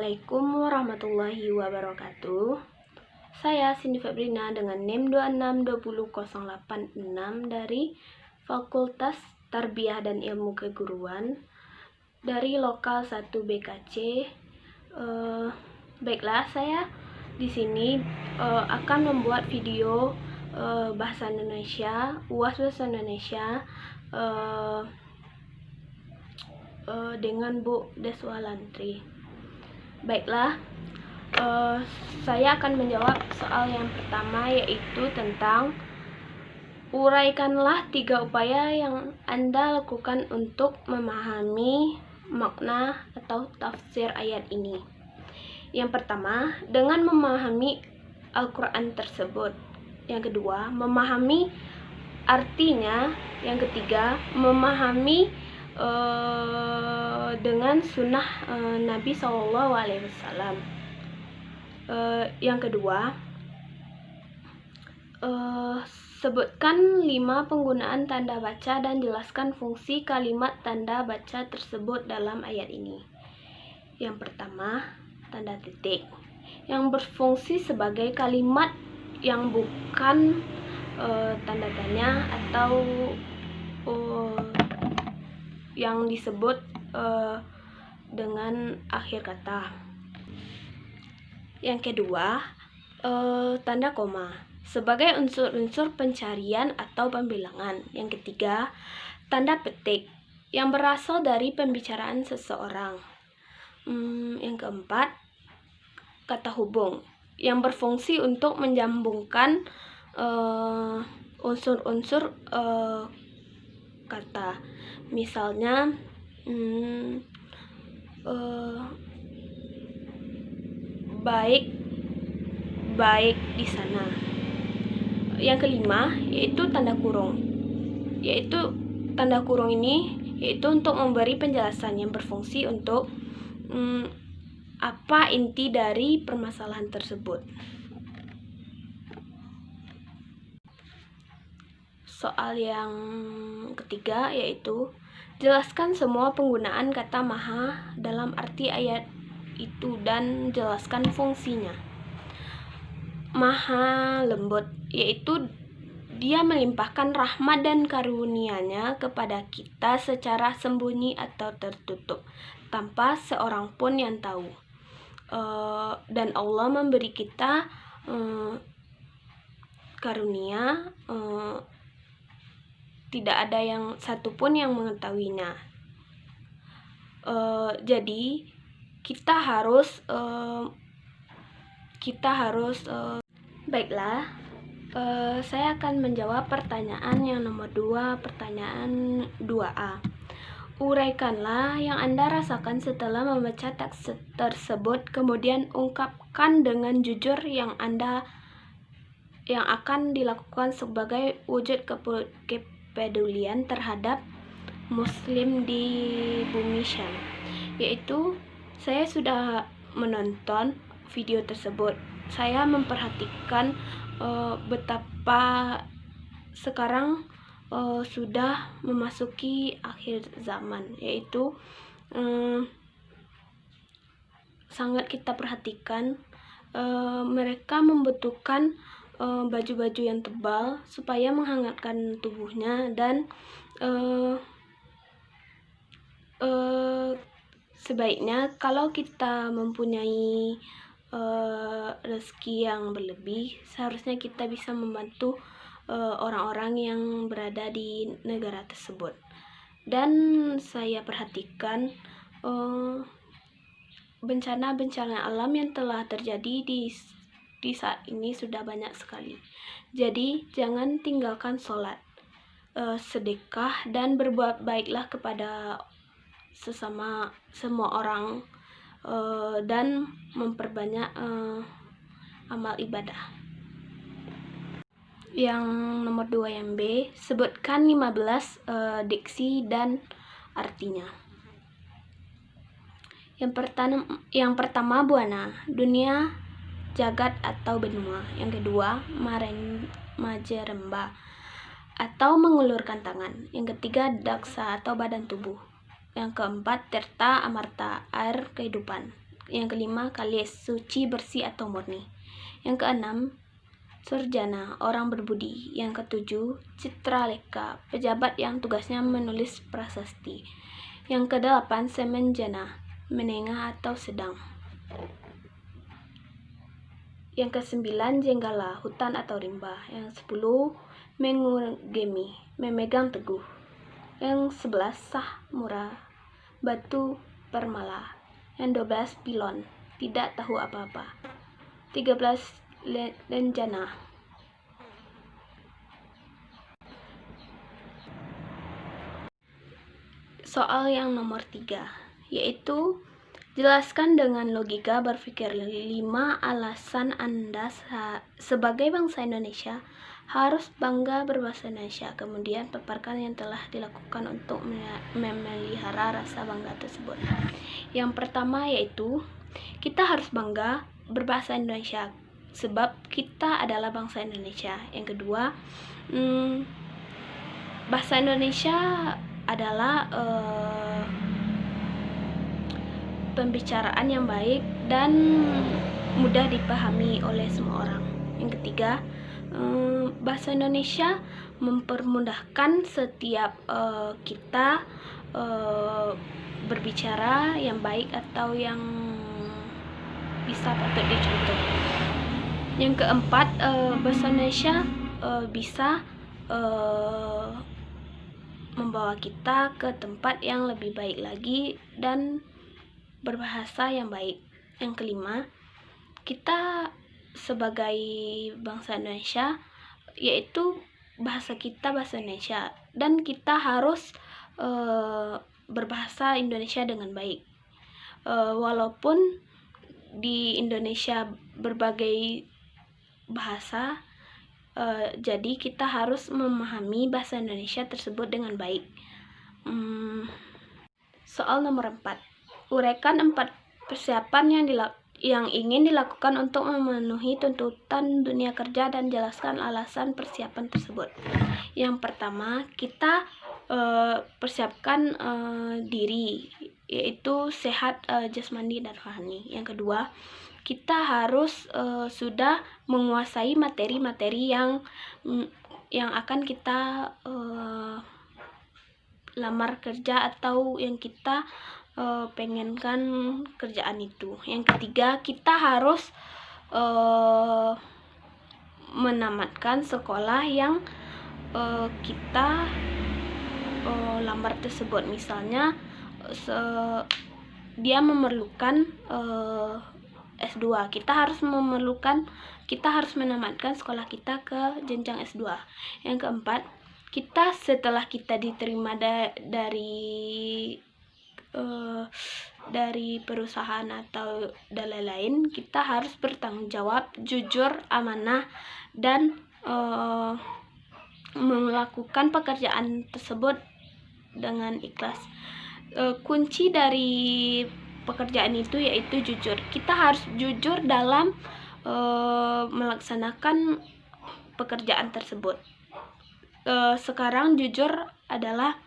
Assalamualaikum warahmatullahi wabarakatuh. Saya Cindy Febrina dengan NIM 262086 dari Fakultas Tarbiyah dan Ilmu Keguruan dari Lokal 1 BKC. Baiklah, saya di sini akan membuat video bahasa Indonesia, UAS bahasa Indonesia dengan Bu Deswalantri. Baiklah, saya akan menjawab soal yang pertama, yaitu tentang uraikanlah 3 upaya yang Anda lakukan untuk memahami makna atau tafsir ayat ini. Yang pertama, dengan memahami Al-Quran tersebut. Yang kedua, memahami artinya. Yang ketiga, memahami dengan sunnah Nabi SAW. Yang kedua, sebutkan 5 penggunaan tanda baca dan jelaskan fungsi kalimat tanda baca tersebut dalam ayat ini. Yang pertama, tanda titik yang berfungsi sebagai kalimat yang bukan tanda tanya atau yang disebut dengan akhir kata. Yang kedua, tanda koma sebagai unsur-unsur pencarian atau pembilangan. Yang ketiga, tanda petik yang berasal dari pembicaraan seseorang. Yang keempat, kata hubung yang berfungsi untuk menyambungkan unsur-unsur kata. Misalnya baik di sana. Yang kelima, yaitu tanda kurung. Yaitu tanda kurung ini yaitu untuk memberi penjelasan yang berfungsi untuk apa inti dari permasalahan tersebut. Soal yang ketiga yaitu jelaskan semua penggunaan kata maha dalam arti ayat itu dan jelaskan fungsinya. Maha lembut yaitu dia melimpahkan rahmat dan karunia-Nya kepada kita secara sembunyi atau tertutup tanpa seorang pun yang tahu. Dan Allah memberi kita karunia, tidak ada yang satupun yang mengetahuinya. Jadi kita harus baiklah, saya akan menjawab pertanyaan yang nomor 2, pertanyaan 2A. Uraikanlah yang Anda rasakan setelah membaca teks tersebut, kemudian ungkapkan dengan jujur yang akan dilakukan sebagai wujud kepedulian terhadap Muslim di bumi Syam. Yaitu, saya sudah menonton video tersebut. Saya memperhatikan betapa sekarang sudah memasuki akhir zaman, yaitu sangat kita perhatikan mereka membutuhkan baju-baju yang tebal supaya menghangatkan tubuhnya, dan sebaiknya kalau kita mempunyai rezeki yang berlebih, seharusnya kita bisa membantu orang-orang yang berada di negara tersebut. Dan saya perhatikan bencana-bencana alam yang telah terjadi di saat ini sudah banyak sekali. Jadi jangan tinggalkan sholat, sedekah, dan berbuat baiklah kepada semua orang, dan memperbanyak amal ibadah. Yang nomor 2 yang B, sebutkan 15 diksi dan artinya. Yang pertama, buana, dunia, jagat atau benua. Yang kedua, majeremba atau mengulurkan tangan. Yang ketiga, daksa atau badan tubuh. Yang keempat, tirta amarta, air kehidupan. Yang kelima, kalis, suci, bersih atau murni. Yang keenam, surjana, orang berbudi. Yang ketujuh, citraleka, pejabat yang tugasnya menulis prasasti. Yang kedelapan, semenjana, menengah atau sedang. Yang kesembilan, jenggala, hutan atau rimba. Yang 10, mengugemi, memegang teguh. Yang 11, sah, murah, batu permala. Yang 12, pilon, tidak tahu apa-apa. 13, lenjana. Soal yang nomor 3, yaitu jelaskan dengan logika berpikir 5 alasan Anda sebagai bangsa Indonesia harus bangga berbahasa Indonesia. Kemudian paparkan yang telah dilakukan untuk memelihara rasa bangga tersebut. Yang pertama yaitu kita harus bangga berbahasa Indonesia sebab kita adalah bangsa Indonesia. Yang kedua, bahasa Indonesia adalah pembicaraan yang baik dan mudah dipahami oleh semua orang. Yang ketiga, bahasa Indonesia mempermudahkan setiap kita berbicara yang baik atau yang bisa patut dicontoh. Yang keempat, bahasa Indonesia bisa membawa kita ke tempat yang lebih baik lagi dan berbahasa yang baik. Yang kelima, kita sebagai bangsa Indonesia, yaitu bahasa kita bahasa Indonesia dan kita harus berbahasa Indonesia dengan baik. Walaupun di Indonesia berbagai bahasa, jadi kita harus memahami bahasa Indonesia tersebut dengan baik. Soal nomor 4, uraikan 4 persiapan yang ingin dilakukan untuk memenuhi tuntutan dunia kerja dan jelaskan alasan persiapan tersebut. Yang pertama, kita persiapkan diri, yaitu sehat jasmani dan rohani. Yang kedua, kita harus sudah menguasai materi-materi yang akan kita lamar kerja atau yang kita pengenkan kerjaan itu. Yang ketiga, kita harus menamatkan sekolah yang kita lamar tersebut. Misalnya dia memerlukan S2, kita harus menamatkan sekolah kita ke jenjang S2. Yang keempat, kita setelah kita diterima dari perusahaan atau dan lain-lain, kita harus bertanggung jawab, jujur, amanah, dan melakukan pekerjaan tersebut dengan ikhlas. Kunci dari pekerjaan itu yaitu jujur. Kita harus jujur dalam melaksanakan pekerjaan tersebut. Sekarang jujur adalah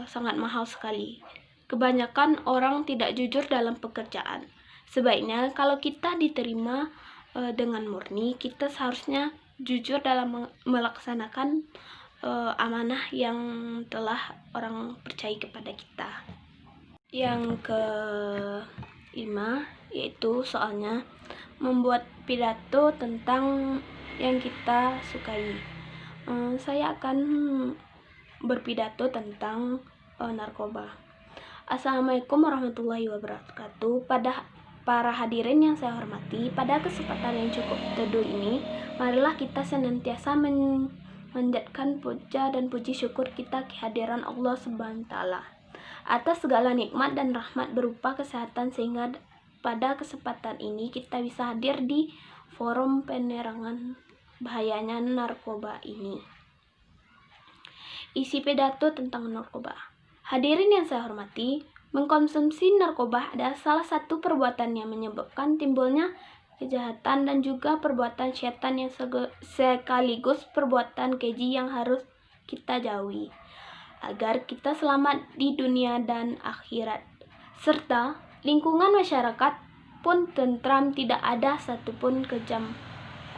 sangat mahal sekali. Kebanyakan orang tidak jujur dalam pekerjaan. Sebaiknya kalau kita diterima dengan murni, kita seharusnya jujur dalam melaksanakan amanah yang telah orang percaya kepada kita. Yang kelima yaitu soalnya membuat pidato tentang yang kita sukai. Saya akan berpidato tentang narkoba. Assalamualaikum warahmatullahi wabarakatuh. Pada para hadirin yang saya hormati, pada kesempatan yang cukup teduh ini, marilah kita senantiasa menjadikan puja dan puji syukur kita kehadiran Allah Subhanahu wa taala atas segala nikmat dan rahmat berupa kesehatan, sehingga pada kesempatan ini kita bisa hadir di forum penerangan bahayanya narkoba ini. Isi pidato tentang narkoba. Hadirin yang saya hormati, mengkonsumsi narkoba adalah salah satu perbuatan yang menyebabkan timbulnya kejahatan dan juga perbuatan setan yang sekaligus perbuatan keji yang harus kita jauhi agar kita selamat di dunia dan akhirat, serta lingkungan masyarakat pun tentram, tidak ada satupun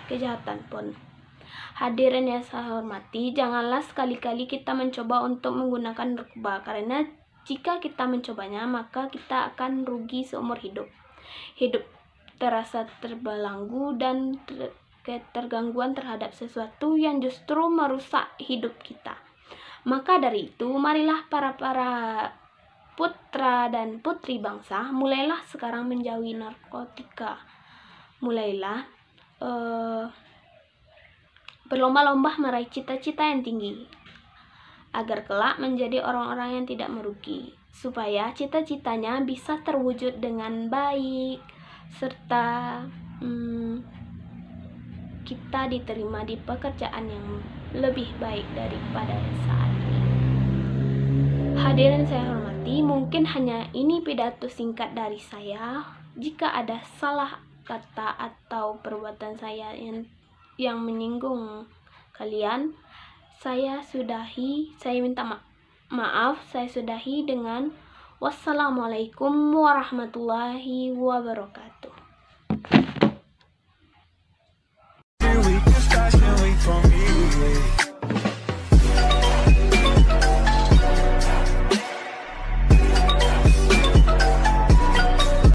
kejahatan pun. Hadirin yang saya hormati, janganlah sekali-kali kita mencoba untuk menggunakan narkoba, karena jika kita mencobanya maka kita akan rugi seumur hidup. Hidup terasa terbelenggu dan ketergangguan terhadap sesuatu yang justru merusak hidup kita. Maka dari itu, marilah para putra dan putri bangsa, mulailah sekarang menjauhi narkotika. Mulailah berlomba-lomba meraih cita-cita yang tinggi, agar kelak menjadi orang-orang yang tidak merugi, supaya cita-citanya bisa terwujud dengan baik, serta kita diterima di pekerjaan yang lebih baik daripada saat ini. Hadirin saya hormati, mungkin hanya ini pidato singkat dari saya. Jika ada salah kata atau perbuatan saya yang menyinggung kalian, saya minta maaf. Saya sudahi dengan wassalamualaikum warahmatullahi wabarakatuh.